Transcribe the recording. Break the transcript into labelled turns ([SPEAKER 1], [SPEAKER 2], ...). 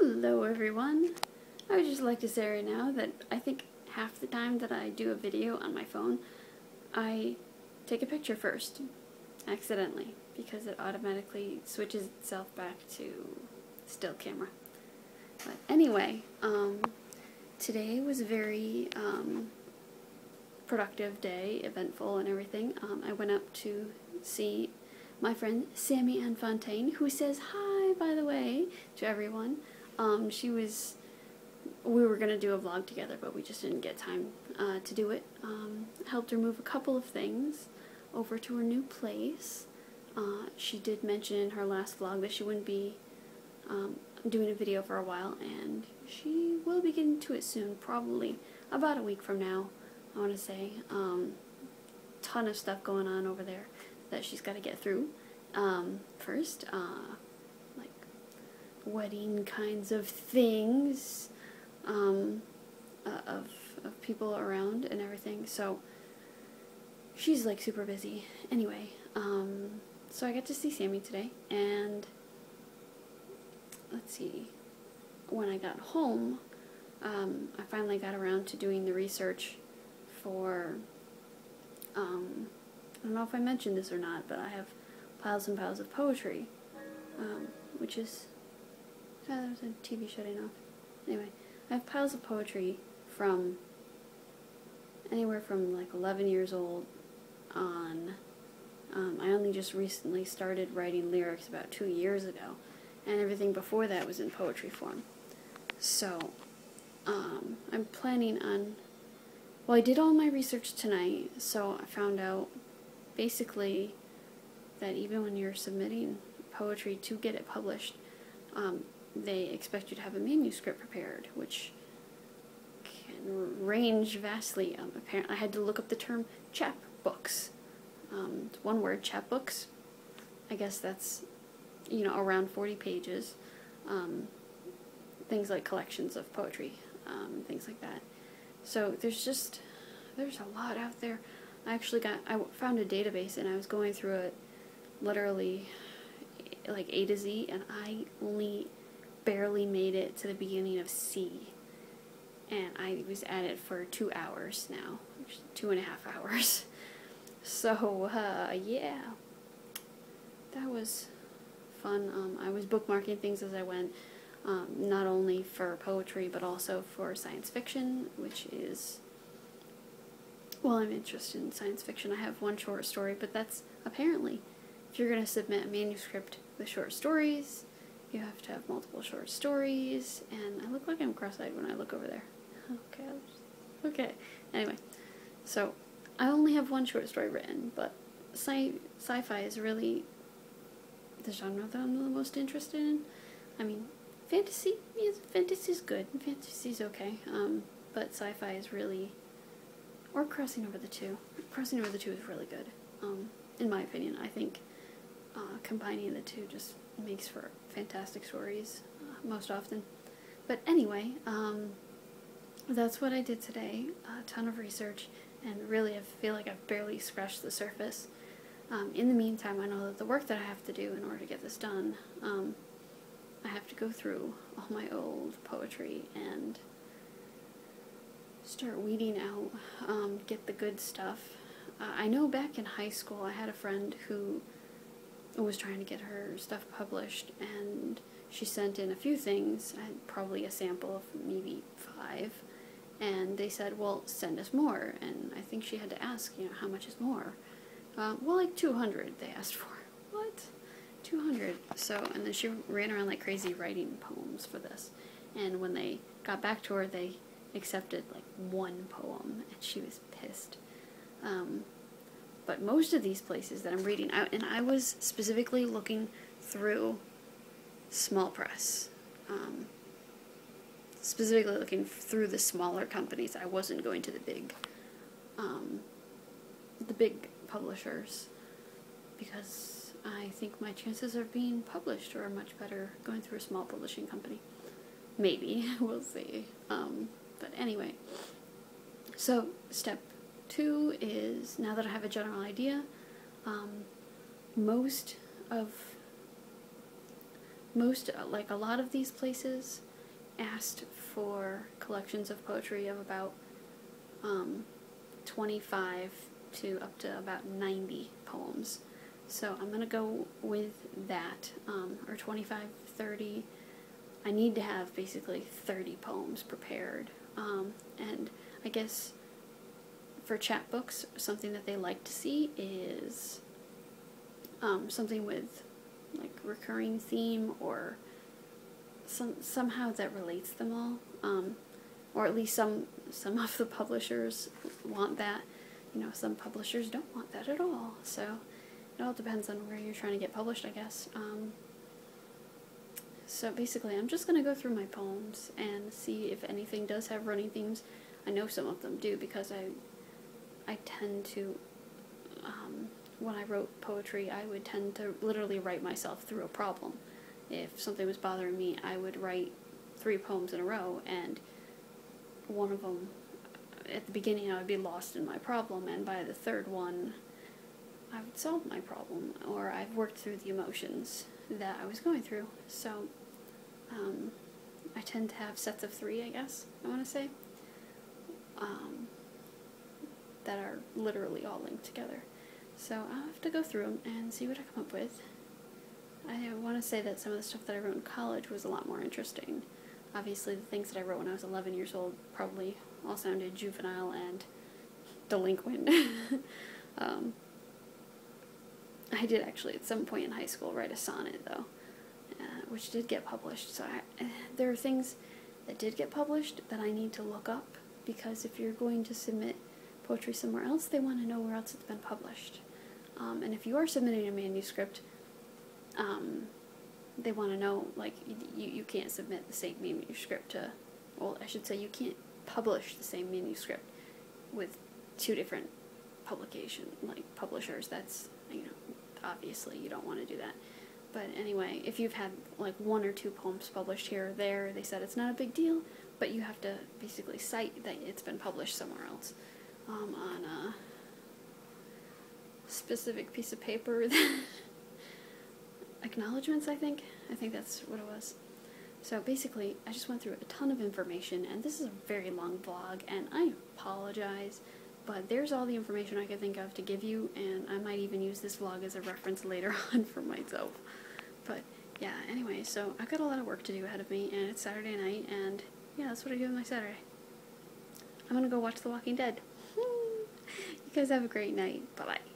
[SPEAKER 1] Hello everyone! I would just like to say right now that I think half the time that I do a video on my phone, I take a picture first, accidentally, because it automatically switches itself back to still camera. But anyway, today was a very productive day, eventful and everything. I went up to see my friend Sammy Ann Fontaine, who says hi, by the way, to everyone. We were going to do a vlog together, but we just didn't get time to do it. Helped her move a couple of things over to her new place. She did mention in her last vlog that she wouldn't be doing a video for a while, and she will be getting to it soon, probably about a week from now, I want to say. Ton of stuff going on over there that she's got to get through. First, like wedding kinds of things, of people around and everything, so she's like super busy. Anyway, so I got to see Sammy today, and let's see, when I got home, I finally got around to doing the research for, I don't know if I mentioned this or not, but I have piles and piles of poetry, which is, there's a TV shutting off. Anyway, I have piles of poetry from anywhere from like 11 years old on. I only just recently started writing lyrics about 2 years ago, and everything before that was in poetry form. So, I'm planning on, well, I did all my research tonight, so I found out basically that even when you're submitting poetry to get it published, they expect you to have a manuscript prepared, which can range vastly. Apparently, I had to look up the term chapbooks. It's one word, chapbooks. I guess that's, around 40 pages. Things like collections of poetry, things like that. So there's a lot out there. I found a database, and I was going through it literally like A to Z, and I only barely made it to the beginning of C, and I was at it for 2 hours now, 2.5 hours. So yeah, that was fun. I was bookmarking things as I went, not only for poetry but also for science fiction, which is, well, I'm interested in science fiction. I have one short story, but that's apparently, if you're going to submit a manuscript with short stories, you have to have multiple short stories, and I look like I'm cross-eyed when I look over there. Okay, anyway, so I only have one short story written, but sci-fi is really the genre that I'm the most interested in. I mean, fantasy's good, fantasy's okay, but sci-fi is really, or Crossing Over the Two. Crossing Over the Two is really good, in my opinion. I think combining the two just makes for fantastic stories, most often. But anyway, that's what I did today. A ton of research, and really I feel like I've barely scratched the surface. In the meantime, I know that the work that I have to do in order to get this done, I have to go through all my old poetry and start weeding out, get the good stuff. I know back in high school I had a friend who was trying to get her stuff published, and she sent in a few things. I had probably a sample of maybe 5, and they said, well, send us more, and I think she had to ask, how much is more? Well, like 200 they asked for. What? 200? So, and then she ran around like crazy writing poems for this, and when they got back to her, they accepted like 1 poem, and she was pissed. But most of these places that I'm reading, and I was specifically looking through small press, specifically looking through the smaller companies. I wasn't going to the big publishers, because I think my chances of being published are much better going through a small publishing company. Maybe, we'll see. But anyway, so step 2 is, now that I have a general idea, like a lot of these places asked for collections of poetry of about 25 to up to about 90 poems. So I'm going to go with that, or 25, 30. I need to have basically 30 poems prepared. And I guess for chapbooks, something that they like to see is something with like recurring theme, or somehow that relates them all, or at least some of the publishers want that. You know, some publishers don't want that at all, so it all depends on where you're trying to get published, I guess. So basically, I'm just going to go through my poems and see if anything does have running themes. I know some of them do, because I tend to, when I wrote poetry, I would tend to literally write myself through a problem. If something was bothering me, I would write 3 poems in a row, and one of them, at the beginning, I would be lost in my problem, and by the third one, I would solve my problem, or I've worked through the emotions that I was going through. So I tend to have sets of 3, I guess, I want to say, that are literally all linked together. So I'll have to go through them and see what I come up with. I want to say that some of the stuff that I wrote in college was a lot more interesting. Obviously, the things that I wrote when I was 11 years old probably all sounded juvenile and delinquent. I did actually at some point in high school write a sonnet, though, which did get published. So there are things that did get published that I need to look up, because if you're going to submit poetry somewhere else, they want to know where else it's been published. And if you are submitting a manuscript, they want to know, like, you can't submit the same manuscript to, well, I should say you can't publish the same manuscript with 2 different publishers. That's, you know, obviously you don't want to do that. But anyway, if you've had like 1 or 2 poems published here or there, they said it's not a big deal, but you have to basically cite that it's been published somewhere else, on a specific piece of paper. Acknowledgements, I think that's what it was. So basically, I just went through a ton of information, and this is a very long vlog, and I apologize, but there's all the information I could think of to give you, and I might even use this vlog as a reference later on for myself. But yeah, anyway, so I've got a lot of work to do ahead of me, and it's Saturday night, and yeah, that's what I do with my Saturday. I'm gonna go watch The Walking Dead. You guys have a great night. Bye-bye.